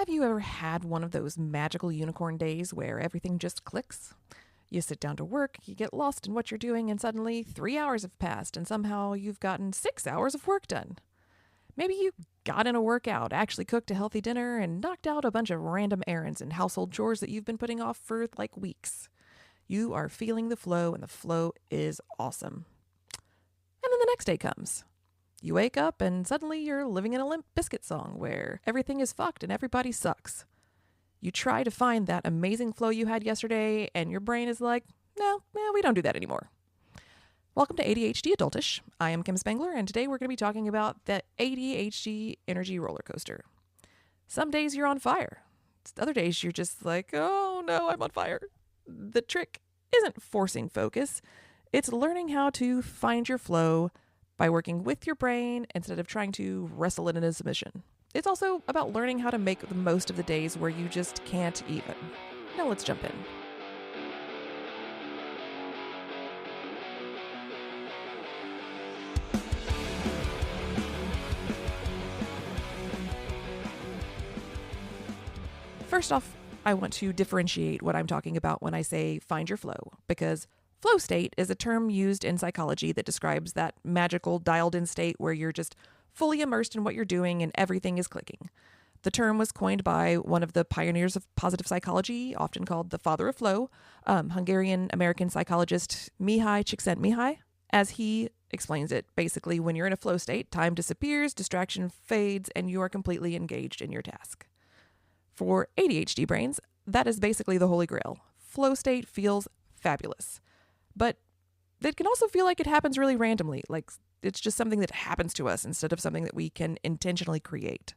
Have you ever had one of those magical unicorn days where everything just clicks? You sit down to work, you get lost in what you're doing, and suddenly 3 hours have passed, and somehow you've gotten 6 hours of work done. Maybe you got in a workout, actually cooked a healthy dinner, and knocked out a bunch of random errands and household chores that you've been putting off for like weeks. You are feeling the flow, and the flow is awesome. And then the next day comes. You wake up, and suddenly you're living in a Limp Bizkit song where everything is fucked and everybody sucks. You try to find that amazing flow you had yesterday, and your brain is like, no, we don't do that anymore. Welcome to ADHD Adultish. I am Kim Spangler, and today we're going to be talking about the ADHD energy roller coaster. Some days you're on fire. Other days you're just like, oh no, I'm on fire. The trick isn't forcing focus. It's learning how to find your flow by working with your brain instead of trying to wrestle it into submission. It's also about learning how to make the most of the days where you just can't even. Now let's jump in. First off, I want to differentiate what I'm talking about when I say find your flow, because flow state is a term used in psychology that describes that magical dialed-in state where you're just fully immersed in what you're doing and everything is clicking. The term was coined by one of the pioneers of positive psychology, often called the father of flow, Hungarian-American psychologist Mihaly Csikszentmihalyi. As he explains it, basically when you're in a flow state, time disappears, distraction fades, and you are completely engaged in your task. For ADHD brains, that is basically the holy grail. Flow state feels fabulous. But it can also feel like it happens really randomly, like it's just something that happens to us instead of something that we can intentionally create.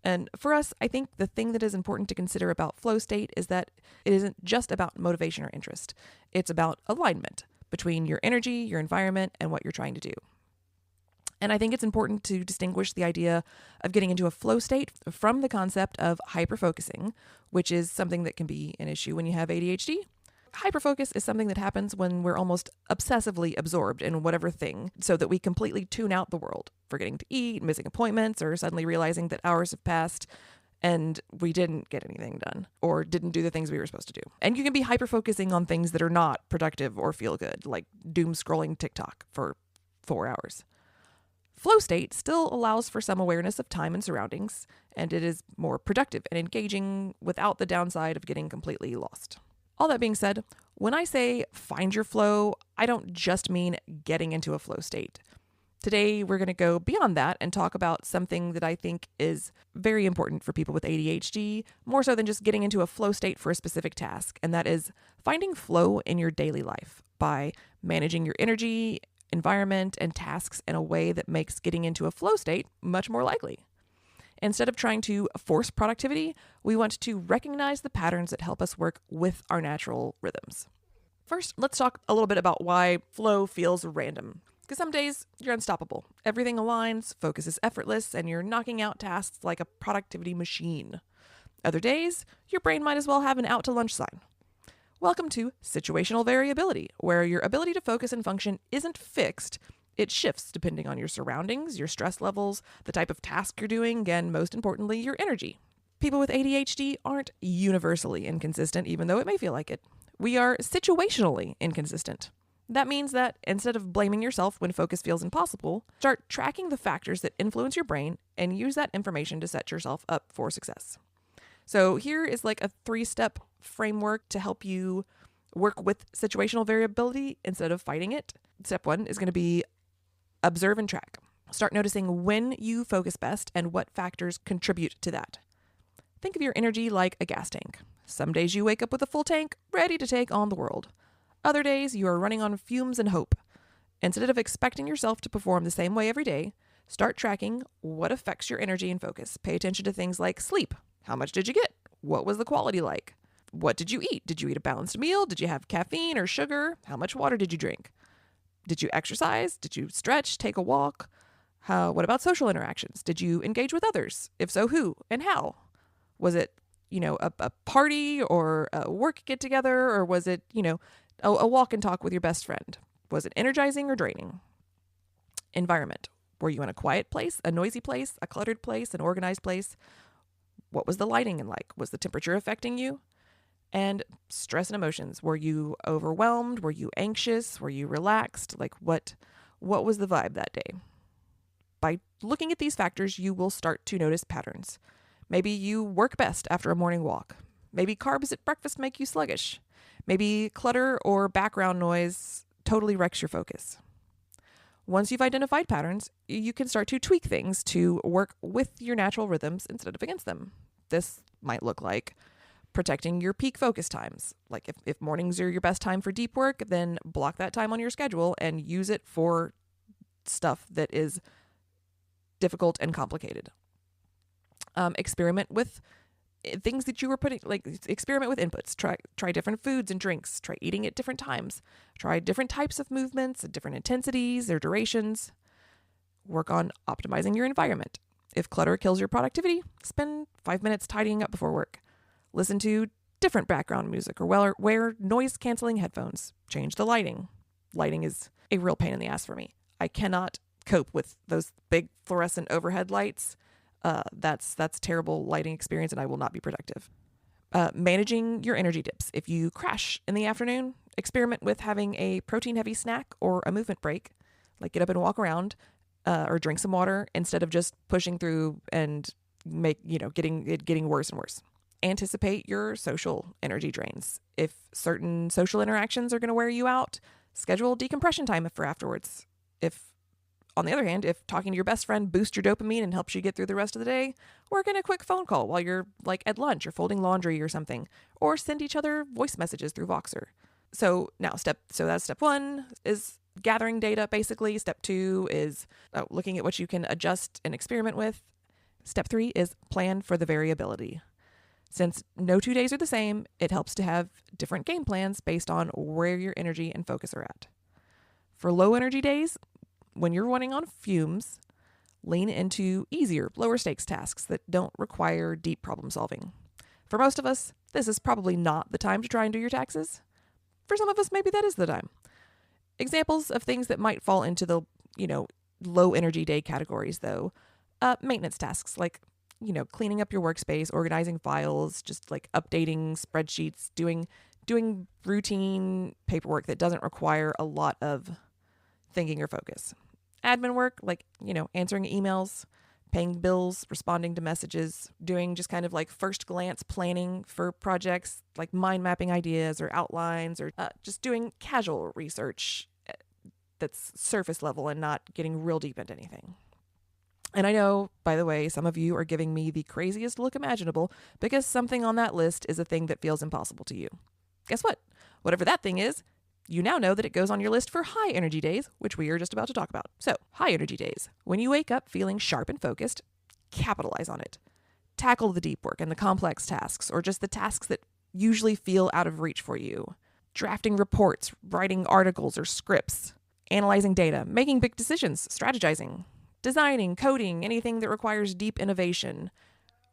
And for us, I think the thing that is important to consider about flow state is that it isn't just about motivation or interest. It's about alignment between your energy, your environment, and what you're trying to do. And I think it's important to distinguish the idea of getting into a flow state from the concept of hyperfocusing, which is something that can be an issue when you have ADHD. Hyperfocus is something that happens when we're almost obsessively absorbed in whatever thing so that we completely tune out the world, forgetting to eat, missing appointments, or suddenly realizing that hours have passed and we didn't get anything done or didn't do the things we were supposed to do. And you can be hyperfocusing on things that are not productive or feel good, like doom scrolling TikTok for 4 hours. Flow state still allows for some awareness of time and surroundings, and it is more productive and engaging without the downside of getting completely lost. All that being said, when I say find your flow, I don't just mean getting into a flow state. Today, we're going to go beyond that and talk about something that I think is very important for people with ADHD, more so than just getting into a flow state for a specific task, and that is finding flow in your daily life by managing your energy, environment, and tasks in a way that makes getting into a flow state much more likely. Instead of trying to force productivity, we want to recognize the patterns that help us work with our natural rhythms. First, let's talk a little bit about why flow feels random. Because some days you're unstoppable. Everything aligns, focus is effortless, and you're knocking out tasks like a productivity machine. Other days, your brain might as well have an out to lunch sign. Welcome to situational variability, where your ability to focus and function isn't fixed. It shifts depending on your surroundings, your stress levels, the type of task you're doing, and most importantly, your energy. People with ADHD aren't universally inconsistent, even though it may feel like it. We are situationally inconsistent. That means that instead of blaming yourself when focus feels impossible, start tracking the factors that influence your brain and use that information to set yourself up for success. So here is like a 3-step framework to help you work with situational variability instead of fighting it. Step 1 is going to be observe and track. Start noticing when you focus best and what factors contribute to that. Think of your energy like a gas tank. Some days you wake up with a full tank, ready to take on the world. Other days you are running on fumes and hope. Instead of expecting yourself to perform the same way every day, start tracking what affects your energy and focus. Pay attention to things like sleep. How much did you get? What was the quality like? What did you eat? Did you eat a balanced meal? Did you have caffeine or sugar? How much water did you drink? Did you exercise? Did you stretch, take a walk? What about social interactions? Did you engage with others? If so, who and how? Was it, a party or a work get together, or was it, a walk and talk with your best friend? Was it energizing or draining? Environment. Were you in a quiet place, a noisy place, a cluttered place, an organized place? What was the lighting like? Was the temperature affecting you? And stress and emotions. Were you overwhelmed? Were you anxious? Were you relaxed? Like what was the vibe that day? By looking at these factors, you will start to notice patterns. Maybe you work best after a morning walk. Maybe carbs at breakfast make you sluggish. Maybe clutter or background noise totally wrecks your focus. Once you've identified patterns, you can start to tweak things to work with your natural rhythms instead of against them. This might look like protecting your peak focus times. Like if mornings are your best time for deep work, then block that time on your schedule and use it for stuff that is difficult and complicated. Experiment with things that you were putting, like experiment with inputs. Try different foods and drinks. Try eating at different times. Try different types of movements, different intensities, their durations. Work on optimizing your environment. If clutter kills your productivity, spend 5 minutes tidying up before work. Listen to different background music or wear noise-canceling headphones. Change the lighting. Lighting is a real pain in the ass for me. I cannot cope with those big fluorescent overhead lights. That's terrible lighting experience, and I will not be productive. Managing your energy dips. If you crash in the afternoon, experiment with having a protein-heavy snack or a movement break. Like get up and walk around, or drink some water instead of just pushing through and getting worse and worse. Anticipate your social energy drains. If certain social interactions are going to wear you out, schedule decompression time for afterwards. On the other hand, if talking to your best friend boosts your dopamine and helps you get through the rest of the day, work in a quick phone call while you're like at lunch or folding laundry or something, or send each other voice messages through Voxer. So that's step 1 is gathering data basically. Step 2 is looking at what you can adjust and experiment with. Step 3 is plan for the variability. Since no 2 days are the same, it helps to have different game plans based on where your energy and focus are at. For low energy days, when you're running on fumes, lean into easier, lower stakes tasks that don't require deep problem solving. For most of us, this is probably not the time to try and do your taxes. For some of us, maybe that is the time. Examples of things that might fall into the, low energy day categories though, maintenance tasks like, cleaning up your workspace, organizing files, just like updating spreadsheets, doing routine paperwork that doesn't require a lot of thinking or focus. Admin work, like, answering emails, paying bills, responding to messages, doing just kind of like first glance planning for projects, like mind mapping ideas or outlines, or just doing casual research that's surface level and not getting real deep into anything. And I know, by the way, some of you are giving me the craziest look imaginable because something on that list is a thing that feels impossible to you. Guess what? Whatever that thing is, you now know that it goes on your list for high energy days, which we are just about to talk about. So, high energy days. When you wake up feeling sharp and focused, capitalize on it. Tackle the deep work and the complex tasks, or just the tasks that usually feel out of reach for you. Drafting reports, writing articles or scripts, analyzing data, making big decisions, strategizing, designing, coding, anything that requires deep innovation,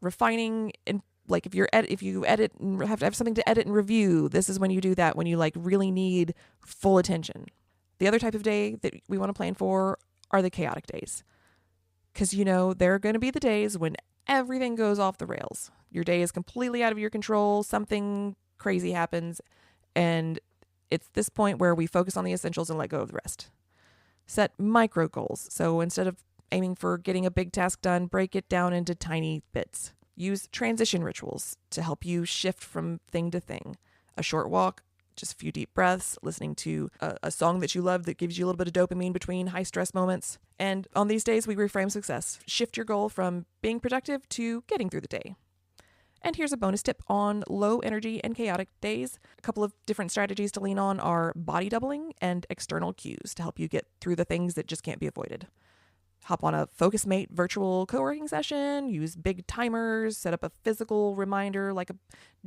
refining and like if you edit and have to have something to edit and review, this is when you do that, when you like really need full attention. The other type of day that we want to plan for are the chaotic days. Because, there are going to be the days when everything goes off the rails. Your day is completely out of your control. Something crazy happens. And it's this point where we focus on the essentials and let go of the rest. Set micro goals. So instead of aiming for getting a big task done, break it down into tiny bits. Use transition rituals to help you shift from thing to thing. A short walk, just a few deep breaths, listening to a song that you love that gives you a little bit of dopamine between high stress moments. And on these days, we reframe success. Shift your goal from being productive to getting through the day. And here's a bonus tip on low energy and chaotic days. A couple of different strategies to lean on are body doubling and external cues to help you get through the things that just can't be avoided. Hop on a FocusMate virtual co-working session, use big timers, set up a physical reminder like a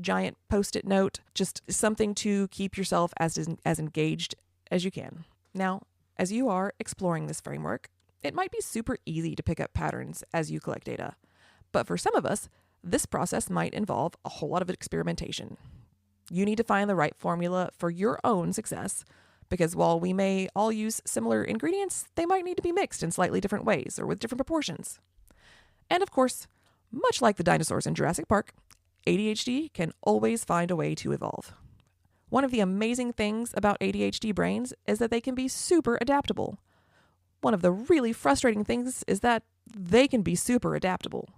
giant Post-it note, just something to keep yourself as engaged as you can. Now, as you are exploring this framework, it might be super easy to pick up patterns as you collect data. But for some of us, this process might involve a whole lot of experimentation. You need to find the right formula for your own success, because while we may all use similar ingredients, they might need to be mixed in slightly different ways or with different proportions. And of course, Much like the dinosaurs in Jurassic Park, ADHD can always find a way to evolve. One of the amazing things about ADHD brains is that they can be super adaptable. One of the really frustrating things is that they can be super adaptable.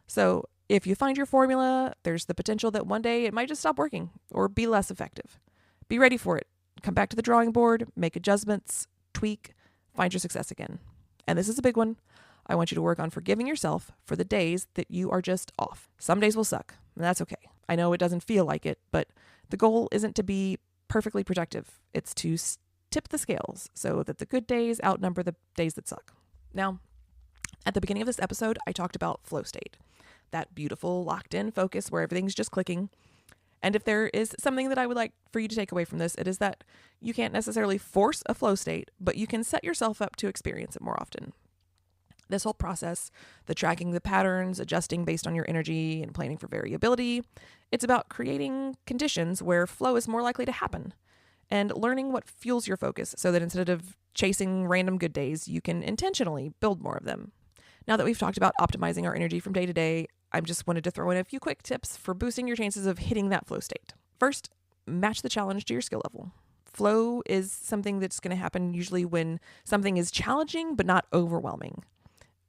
So if you find your formula, there's the potential that one day it might just stop working or be less effective. Be ready for it. Come back to the drawing board, make adjustments, tweak, find your success again. And this is a big one. I want you to work on forgiving yourself for the days that you are just off. Some days will suck, and that's okay. I know it doesn't feel like it, but the goal isn't to be perfectly productive. It's to tip the scales so that the good days outnumber the days that suck. Now, at the beginning of this episode, I talked about flow state, that beautiful locked-in focus where everything's just clicking. And if there is something that I would like for you to take away from this, it is that you can't necessarily force a flow state, but you can set yourself up to experience it more often. This whole process, the tracking the patterns, adjusting based on your energy, and planning for variability, it's about creating conditions where flow is more likely to happen and learning what fuels your focus so that instead of chasing random good days, you can intentionally build more of them. Now that we've talked about optimizing our energy from day to day, I just wanted to throw in a few quick tips for boosting your chances of hitting that flow state. First, match the challenge to your skill level. Flow is something that's going to happen usually when something is challenging but not overwhelming.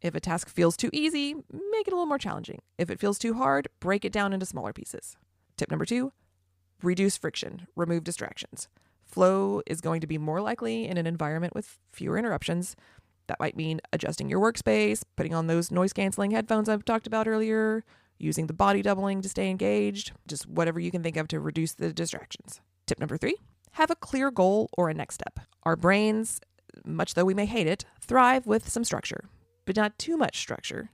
If a task feels too easy, make it a little more challenging. If it feels too hard, break it down into smaller pieces. Tip number 2, reduce friction, remove distractions. Flow is going to be more likely in an environment with fewer interruptions. That might mean adjusting your workspace, putting on those noise-canceling headphones I've talked about earlier, using the body doubling to stay engaged, just whatever you can think of to reduce the distractions. Tip number 3, have a clear goal or a next step. Our brains, much though we may hate it, thrive with some structure, but not too much structure.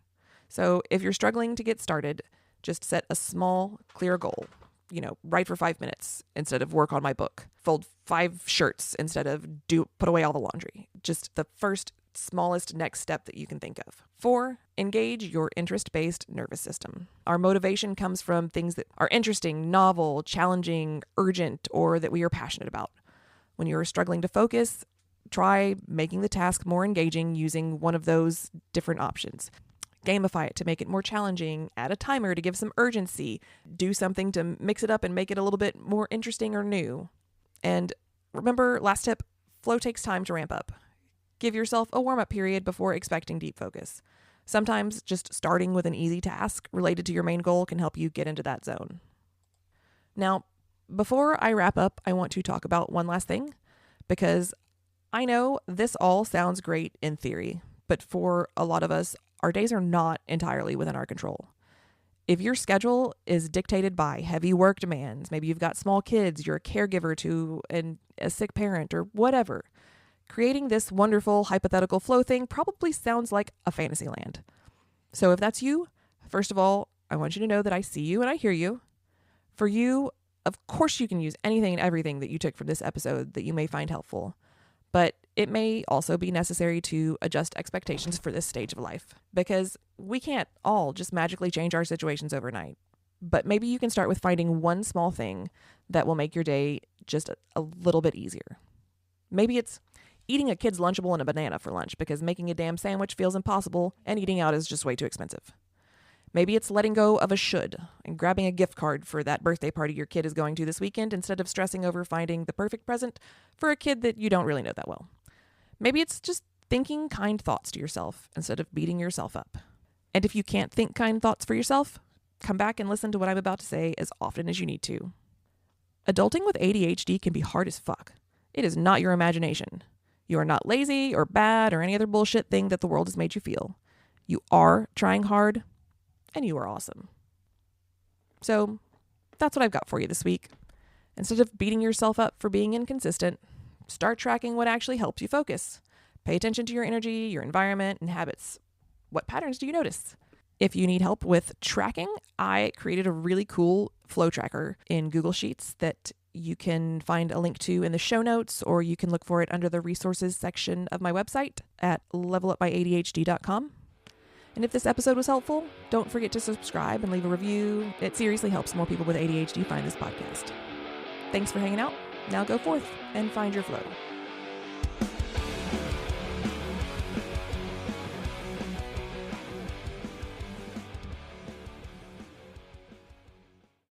So if you're struggling to get started, just set a small, clear goal. Write for 5 minutes instead of work on my book. Fold 5 shirts instead of put away all the laundry. Just the first smallest next step that you can think of. 4, engage your interest-based nervous system. Our motivation comes from things that are interesting, novel, challenging, urgent, or that we are passionate about. When you're struggling to focus, try making the task more engaging using one of those different options. Gamify it to make it more challenging, add a timer to give some urgency, do something to mix it up and make it a little bit more interesting or new. And remember, last tip, flow takes time to ramp up. Give yourself a warm-up period before expecting deep focus. Sometimes just starting with an easy task related to your main goal can help you get into that zone. Now, before I wrap up, I want to talk about one last thing, because I know this all sounds great in theory, but for a lot of us, our days are not entirely within our control. If your schedule is dictated by heavy work demands, maybe you've got small kids, you're a caregiver to a sick parent or whatever, creating this wonderful hypothetical flow thing probably sounds like a fantasy land. So if that's you, first of all, I want you to know that I see you and I hear you. For you, of course you can use anything and everything that you took from this episode that you may find helpful. But it may also be necessary to adjust expectations for this stage of life, because we can't all just magically change our situations overnight. But maybe you can start with finding one small thing that will make your day just a little bit easier. Maybe it's eating a kid's Lunchable and a banana for lunch because making a damn sandwich feels impossible and eating out is just way too expensive. Maybe it's letting go of a should and grabbing a gift card for that birthday party your kid is going to this weekend instead of stressing over finding the perfect present for a kid that you don't really know that well. Maybe it's just thinking kind thoughts to yourself instead of beating yourself up. And if you can't think kind thoughts for yourself, come back and listen to what I'm about to say as often as you need to. Adulting with ADHD can be hard as fuck. It is not your imagination. You are not lazy or bad or any other bullshit thing that the world has made you feel. You are trying hard, and you are awesome. So that's what I've got for you this week. Instead of beating yourself up for being inconsistent, start tracking what actually helps you focus. Pay attention to your energy, your environment, and habits. What patterns do you notice? If you need help with tracking, I created a really cool flow tracker in Google Sheets that you can find a link to in the show notes, or you can look for it under the resources section of my website at levelupmyadhd.com. And if this episode was helpful, don't forget to subscribe and leave a review. It seriously helps more people with ADHD find this podcast. Thanks for hanging out. Now go forth and find your flow.